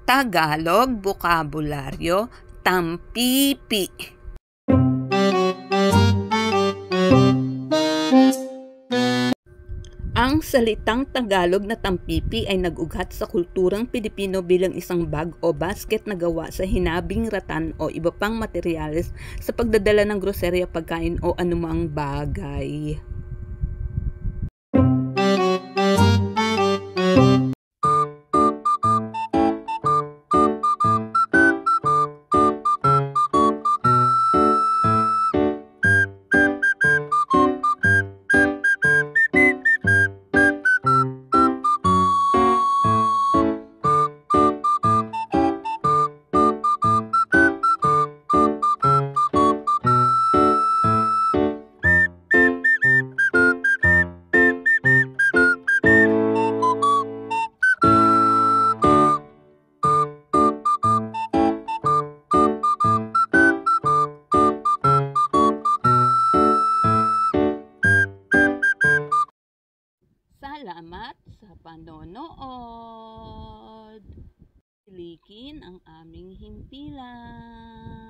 Tagalog Bokabularyo Tampipi. Ang salitang Tagalog na tampipi ay nag-ugat sa kulturang Pilipino bilang isang bag o basket na gawa sa hinabing, rattan o iba pang materyales sa pagdadala ng groserya, pagkain o anumang bagay. Salamat sa panonood. Klikin ang aming himpilan.